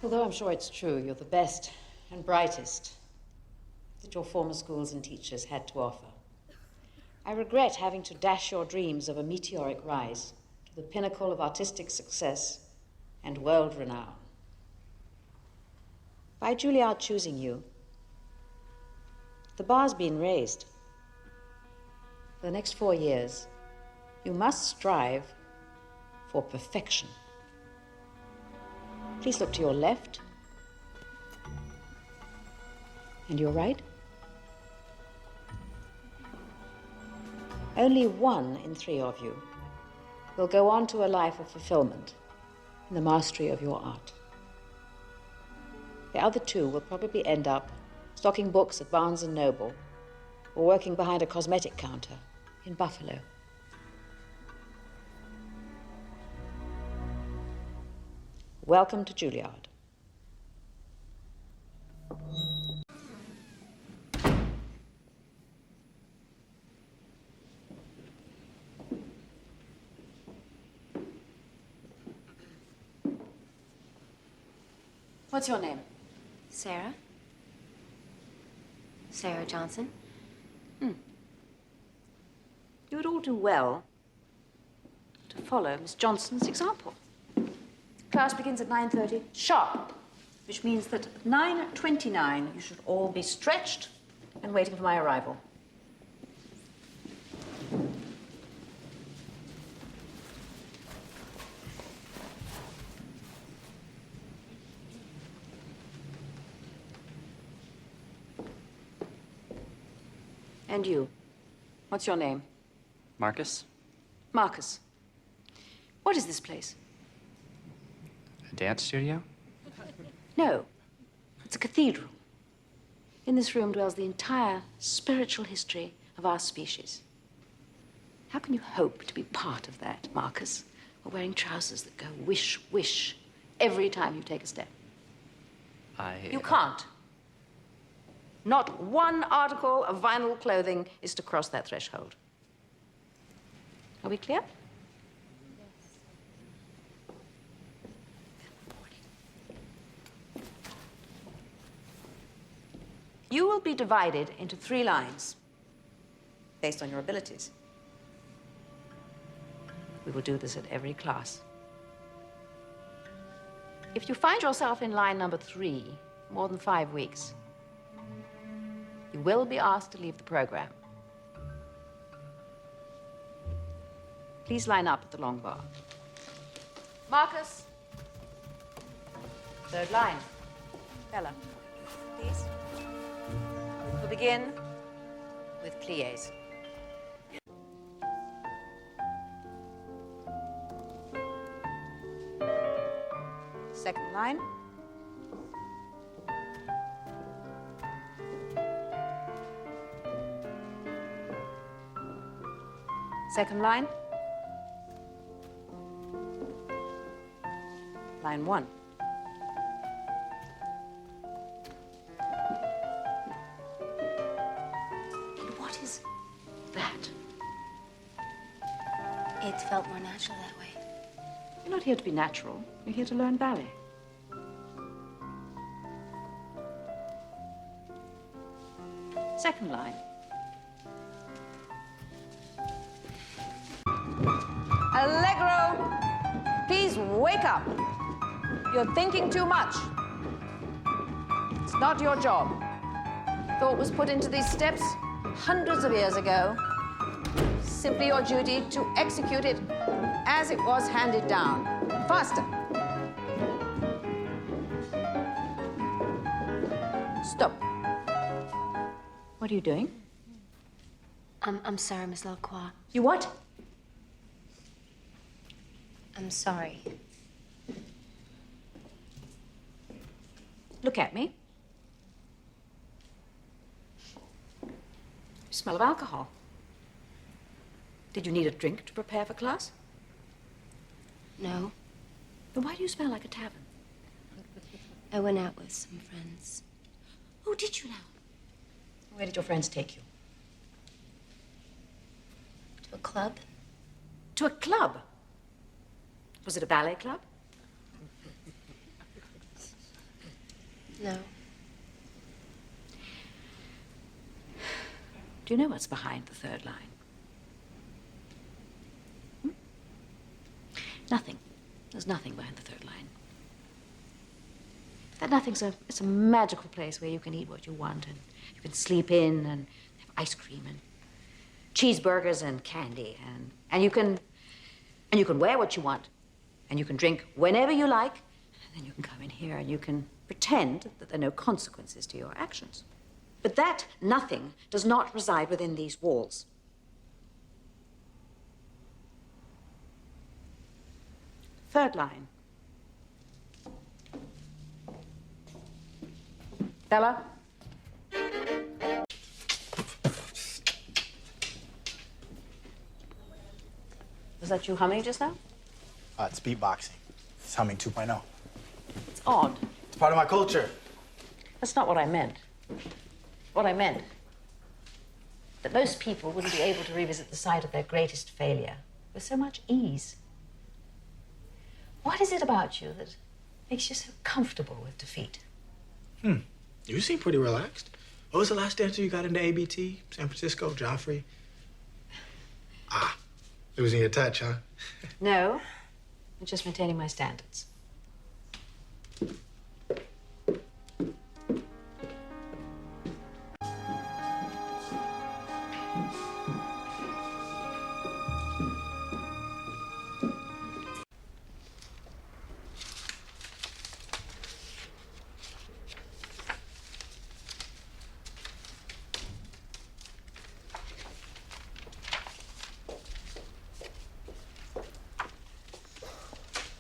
Although I'm sure it's true, you're the best and brightest that your former schools and teachers had to offer. I regret having to dash your dreams of a meteoric rise to the pinnacle of artistic success and world renown. By Julliard choosing you, the bar's been raised. For the next 4 years, you must strive for perfection. Please look to your left and your right. Only 1 in 3 of you will go on to a life of fulfillment in the mastery of your art. The other 2 will probably end up stocking books at Barnes & Noble or working behind a cosmetic counter in Buffalo. Welcome to Julliard. What's your name? Sara. Sara Johnson. You would all do well to follow Miss Johnson's example. Class begins at 9:30 sharp, which means that at 9:29 you should all be stretched and waiting for my arrival. And you, what's your name? Marcus? Marcus. What is this place? A dance studio? No, it's a cathedral. In this room dwells the entire spiritual history of our species. How can you hope to be part of that, Marcus, while wearing trousers that go wish, wish every time you take a step? You can't. Not 1 article of vinyl clothing is to cross that threshold. Are we clear? You will be divided into 3 lines based on your abilities. We will do this at every class. If you find yourself in line number 3 more than 5 weeks, you will be asked to leave the program. Please line up at the long bar. Marcus. 3rd line. Bella, please. We'll begin with pliés. Second line. Second line. Line 1. And what is that? It felt more natural that way. You're not here to be natural. You're here to learn ballet. Second line. Allegro, please wake up. You're thinking too much. It's not your job. Thought was put into these steps hundreds of years ago. Simply your duty to execute it as it was handed down. Faster. Stop. What are you doing? I'm sorry, Miss Delacroix. You what? I'm sorry. Look at me. You smell of alcohol. Did you need a drink to prepare for class? No. Then why do you smell like a tavern? I went out with some friends. Oh, did you now? Where did your friends take you? To a club. To a club? Was it a ballet club? No. Do you know what's behind the third line? Nothing. There's nothing behind the third line. That nothing's it's a magical place where you can eat what you want and you can sleep in and have ice cream and cheeseburgers and candy and you can wear what you want and you can drink whenever you like and then you can come in here and you can pretend that there are no consequences to your actions. But that nothing does not reside within these walls. Third line. Bella? Was that you humming just now? It's beatboxing. It's humming 2.0. It's odd. It's part of my culture. That's not what I meant. What I meant, that most people wouldn't be able to revisit the site of their greatest failure with so much ease. What is it about you that makes you so comfortable with defeat? You seem pretty relaxed. What was the last dancer you got into ABT? San Francisco, Joffrey? Losing your touch, huh? No, I'm just maintaining my standards.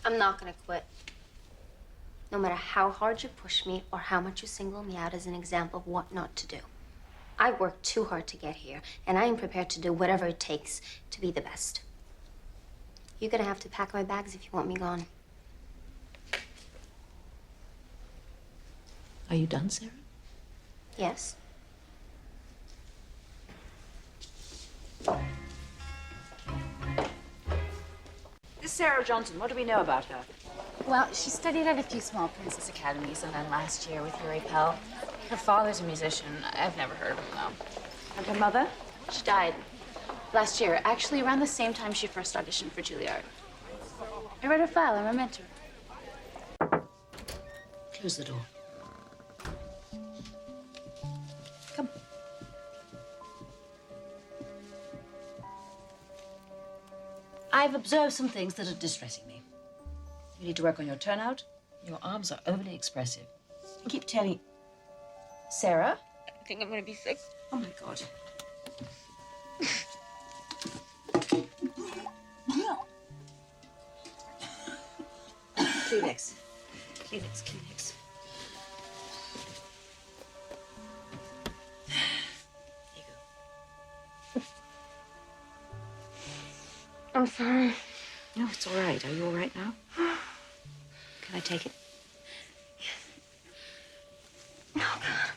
I'm not gonna quit. No matter how hard you push me or how much you single me out as an example of what not to do. I worked too hard to get here, and I am prepared to do whatever it takes to be the best. You're gonna have to pack my bags if you want me gone. Are you done, Sarah? Yes? This Sarah Johnson, what do we know about her? Well, she studied at a few small princess academies, and then last year with Yuri Pell. Her father's a musician. I've never heard of him, though. And her mother? She died last year, actually around the same time she first auditioned for Julliard. I read her file. I'm a mentor. Close the door. Come. I've observed some things that are distressing me. You need to work on your turnout. Your arms are overly expressive. You keep telling... Sarah? I think I'm gonna be sick. Oh, my God. Kleenex. Kleenex, Kleenex. Here you go. I'm sorry. No, it's all right. Are you all right now? Can I take it? Oh, God.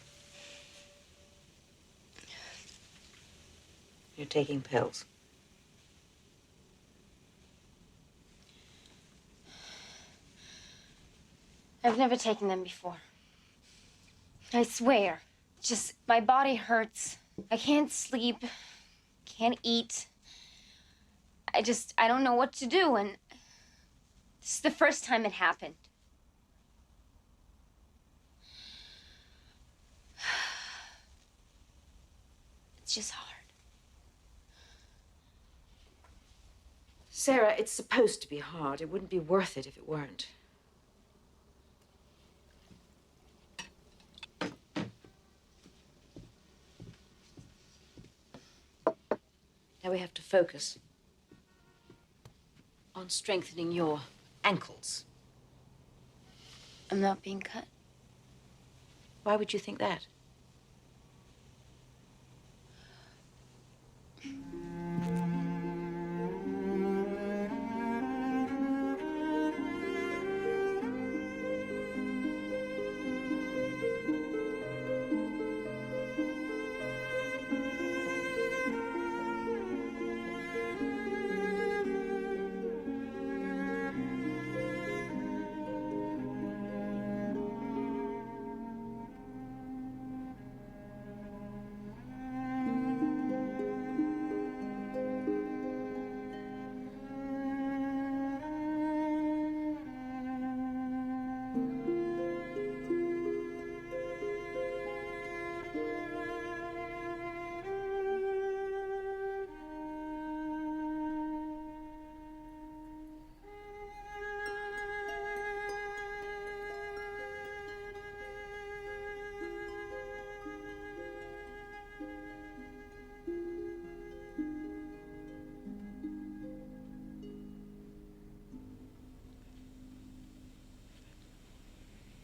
You're taking pills. I've never taken them before. I swear. Just, my body hurts. I can't sleep. Can't eat. I don't know what to do, and this is the first time it happened. It's just hard. Sarah, it's supposed to be hard. It wouldn't be worth it if it weren't. Now we have to focus on strengthening your ankles. I'm not being cut. Why would you think that?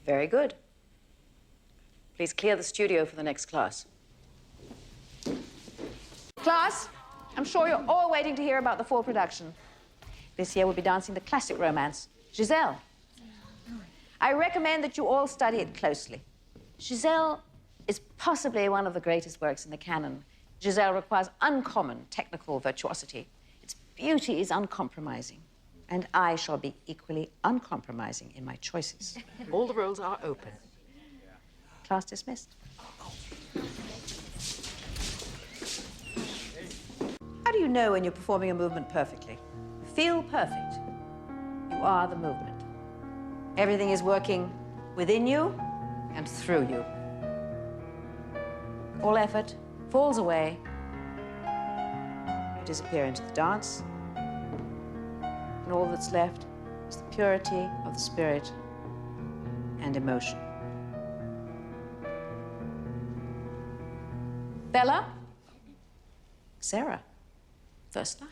Very good. Please clear the studio for the next class. Class, I'm sure you're all waiting to hear about the fall production. This year we'll be dancing the classic romance, Giselle. I recommend that you all study it closely. Giselle is possibly one of the greatest works in the canon. Giselle requires uncommon technical virtuosity. Its beauty is uncompromising, and I shall be equally uncompromising in my choices. All the roles are open. Class dismissed. How do you know when you're performing a movement perfectly? Feel perfect. You are the movement. Everything is working within you and through you. All effort falls away. You disappear into the dance. And all that's left is the purity of the spirit and emotion. Bella? Sara? First line.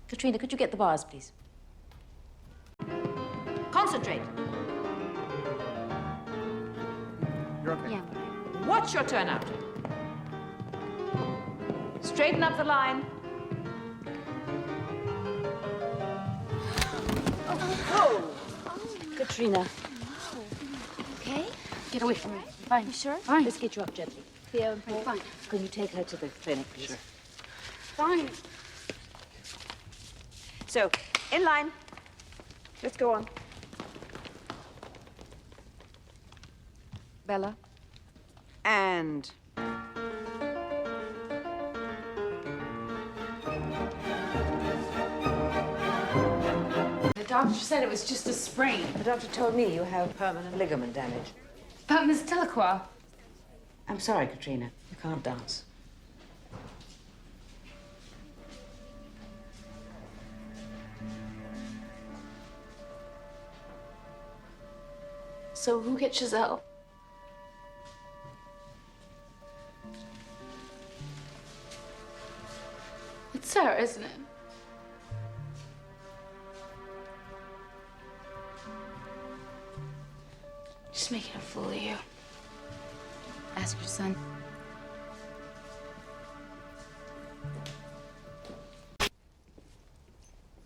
Katrina, could you get the bars, please? Concentrate. You're okay. Yeah. Watch your turn out. Straighten up the line. Oh. Katrina. Okay? Get away from me. Fine. You sure? Fine. Let's get you up gently. Yeah, I'm fine. Can you take her to the clinic, please? Sure. Fine. So, in line. Let's go on. Bella. And... The doctor said it was just a sprain. The doctor told me you have permanent ligament damage. But Miss Delacroix. I'm sorry, Katrina. You can't dance. So who gets Giselle? It's Sara, isn't it? She's making a fool of you. Ask your son.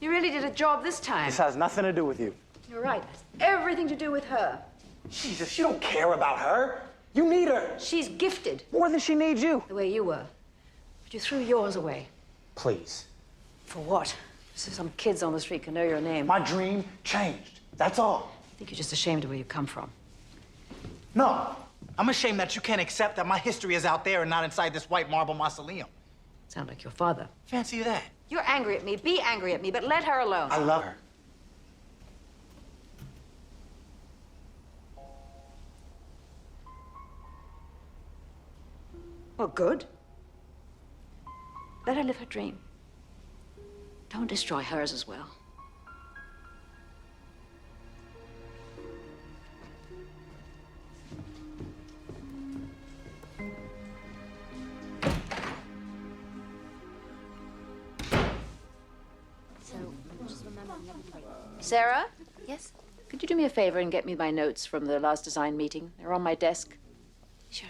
You really did a job this time. This has nothing to do with you. You're right. It's everything to do with her. Jesus, you don't care about her. You need her. She's gifted More than she needs you. the way you were. But you threw yours away. Please. For what? So some kids on the street can know your name. My dream changed. That's all. I think you're just ashamed of where you come from. No. I'm ashamed that you can't accept that my history is out there and not inside this white marble mausoleum. Sound like your father. Fancy that. You're angry at me. Be angry at me, but let her alone. I love her. Well, good. Let her live her dream. Don't destroy hers as well. So, just remember never fight. Sara, Yes? could you do me a favor and get me my notes from the last design meeting? They're on my desk. Sure.